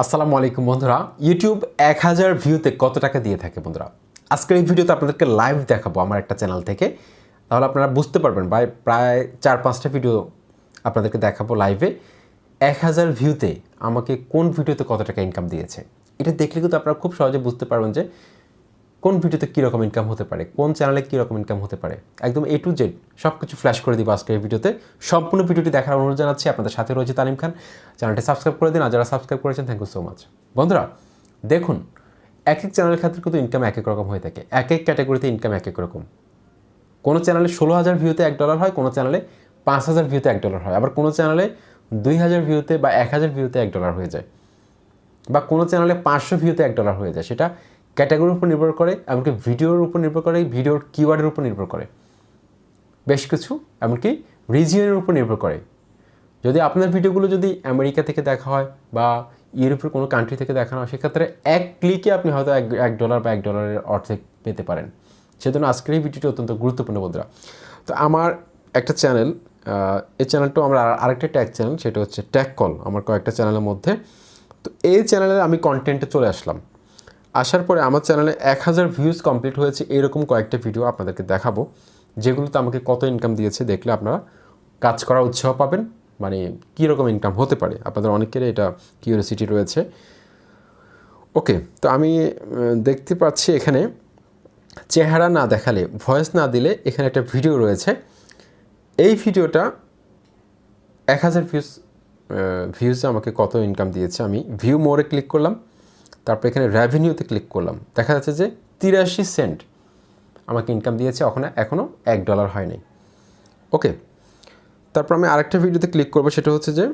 আসসালামু আলাইকুম বন্ধুরা। ইউটিউব 1000 ভিউতে কত টাকা দিয়ে থাকে বন্ধুরা? আজকের এই ভিডিওতে আপনাদেরকে লাইভ দেখাবো আমার একটা চ্যানেল থেকে। তাহলে আপনারা বুঝতে পারবেন প্রায় 4-5টা ভিডিও আপনাদেরকে দেখাবো লাইভে। 1000 ভিউতে আমাকে কোন ভিডিওতে কত টাকা ইনকাম দিয়েছে। এটা দেখলে কিন্তু আপনারা খুব সহজে বুঝতে পারবেন যে কোন ভিডিওতে কীরকম ইনকাম হতে পারে, কোন চ্যানেলে কীরকম ইনকাম হতে পারে। একদম A to Z সব কিছু ফ্ল্যাশ করে দিব আজকের এই ভিডিওতে। সম্পূর্ণ ভিডিওটি দেখার অনুরোধ জানাচ্ছি। আপনাদের সাথে রয়েছে তানিম খান। চ্যানেলটি সাবস্ক্রাইব করে দিন, আর যারা সাবস্ক্রাইব করেছেন থ্যাংক ইউ সো মাচ। বন্ধুরা দেখুন, এক এক চ্যানেলের ক্ষেত্রে কিন্তু ইনকাম এক এক রকম হয়ে থাকে, এক এক ক্যাটাগরিতে ইনকাম এক এক রকম। কোনো চ্যানেলে 16,000 ভিউতে $1 হয়, কোনো চ্যানেলে 5,000 ভিউতে $1 হয়, আবার কোনো চ্যানেলে 2,000 ভিউতে বা 1,000 ভিউতে $1 হয়ে যায়, বা কোনো চ্যানেলে 500 ভিউতে $1 হয়ে যায়। সেটা ক্যাটাগরির উপর নির্ভর করে, এমনকি ভিডিওর উপর নির্ভর করে, ভিডিওর কিওয়ার্ডের উপর নির্ভর করে, বেশ কিছু এমনকি রিজিয়নের উপর নির্ভর করে। যদি আপনার ভিডিওগুলো যদি আমেরিকা থেকে দেখা হয় বা ইউরোপের কোনো কান্ট্রি থেকে দেখানো হয়, সেক্ষেত্রে এক ক্লিকে আপনি হয়তো $1 বা $1 অর্ধেক পেতে পারেন। সেজন্য আজকের এই ভিডিওটি অত্যন্ত গুরুত্বপূর্ণ বন্ধুরা। তো আমার একটা চ্যানেল, এই চ্যানেলটাও আমরা আরেকটা ট্যাগ চ্যানেল, সেটা হচ্ছে ট্যাগ কল, আমার কয়েকটা চ্যানেলের মধ্যে। তো এই চ্যানেলে আমি কন্টেন্টে চলে আসলাম। আসার পরে আমার চ্যানেলে 1000 ভিউজ কমপ্লিট হয়েছে। এরকম কয়েকটা ভিডিও আপনাদেরকে দেখাবো, যেগুলোতে আমাকে কত ইনকাম দিয়েছে দেখলে আপনারা কাজ করার উৎসাহ পাবেন। মানে কীরকম ইনকাম হতে পারে, আপনাদের অনেকেরই এটা কিউরিওসিটি রয়েছে। ওকে, তো আমি দেখতে পাচ্ছি এখানে চেহারা না দেখালে, ভয়েস না দিলে এখানে একটা ভিডিও রয়েছে। এই ভিডিওটা 1000 ভিউজে আমাকে কত ইনকাম দিয়েছে। আমি ভিউ মোরে ক্লিক করলাম, তারপর এখানে রেভিনিউতে ক্লিক করলাম। দেখা যাচ্ছে যে 83 সেন্ট আমাকে ইনকাম দিয়েছে, এখনও $1 হয় নাই। ওকে, তারপর আমি আরেকটা ভিডিওতে ক্লিক করবো, সেটা হচ্ছে যে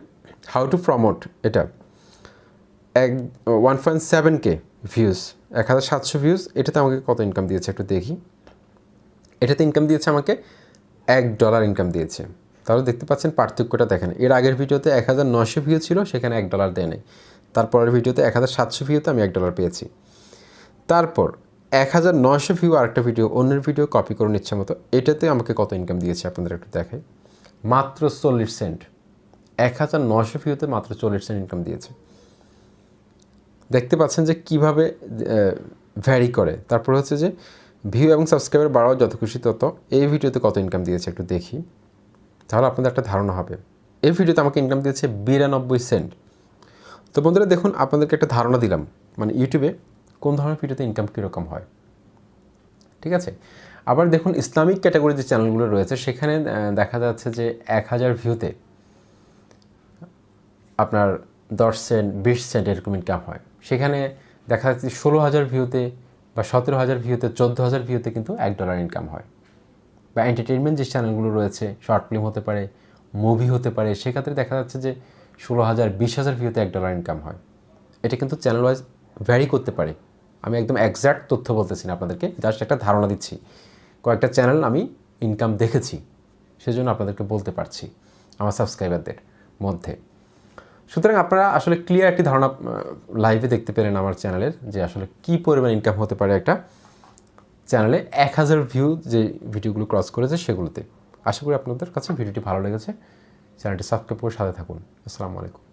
হাউ টু প্রমোট। এটা 1.7K ভিউজ, 1700 ভিউজ। এটাতে আমাকে কত ইনকাম দিয়েছে একটু দেখি। এটাতে ইনকাম দিয়েছে আমাকে $1 ইনকাম দিয়েছে। তাহলে দেখতে পাচ্ছেন পার্থক্যটা দেখেন। এর আগের ভিডিওতে 1900 ভিউ ছিল, সেখানে $1 দেয় নেই। তারপরের ভিডিওতে 1700 ভিউতে আমি $1 পেয়েছি। তারপর 1900 ভিউ আরেকটা ভিডিও, অন্যের ভিডিও কপি করে ইচ্ছা মতো, এটাতে আমাকে কত ইনকাম দিয়েছে আপনাদের একটু দেখাই। মাত্র 40 সেন্ট। 1900 ভিউতে মাত্র 40 সেন্ট ইনকাম দিয়েছে। দেখতে পাচ্ছেন যে কীভাবে ভ্যারি করে। তারপর হচ্ছে যে ভিউ এবং সাবস্ক্রাইবার বাড়াও যত খুশি তত। এই ভিডিওতে কত ইনকাম দিয়েছে একটু দেখি, তাহলে আপনাদের একটা ধারণা হবে। এই ভিডিওতে আমাকে ইনকাম দিয়েছে 92 সেন্ট। তো বন্ধুরা দেখুন, আপনাদেরকে একটা ধারণা দিলাম, মানে ইউটিউবে কোন ধরনের ভিডিওতে ইনকাম কীরকম হয়। ঠিক আছে, আবার দেখুন ইসলামিক ক্যাটাগরি যে চ্যানেলগুলো রয়েছে, সেখানে দেখা যাচ্ছে যে 1000 ভিউতে আপনার 10 সেন্ট 20 সেন্ট এরকম ইনকাম হয়। সেখানে দেখা যাচ্ছে 16,000 ভিউতে বা 17,000 ভিউতে, 14,000 ভিউতে কিন্তু $1 ইনকাম হয়। বা এন্টারটেনমেন্ট যে চ্যানেলগুলো রয়েছে, শর্ট ফিল্ম হতে পারে, মুভি হতে পারে, সেক্ষেত্রে দেখা যাচ্ছে যে 16,000 20,000 ভিউতে $1 ইনকাম হয়। এটা কিন্তু চ্যানেল ওয়াইজ ভ্যারি করতে পারে। আমি একদম এক্স্যাক্ট তথ্য বলতেছি না আপনাদেরকে, জাস্ট একটা ধারণা দিচ্ছি। কয়েকটা চ্যানেল আমি ইনকাম দেখেছি, সেজন্য আপনাদেরকে বলতে পারছি আমার সাবস্ক্রাইবারদের মধ্যে। সুতরাং আপনারা আসলে ক্লিয়ার একটি ধারণা লাইভে দেখতে পেলেন আমার চ্যানেলের, যে আসলে কী পরিমাণ ইনকাম হতে পারে একটা চ্যানেলে 1000 ভিউ যে ভিডিওগুলো ক্রস করেছে সেগুলোতে। আশা করি আপনাদের কাছে ভিডিওটি ভালো লেগেছে। চ্যানেলটি সাবস্ক্রাইব করে সাথে থাকুন। আসসালামু আলাইকুম।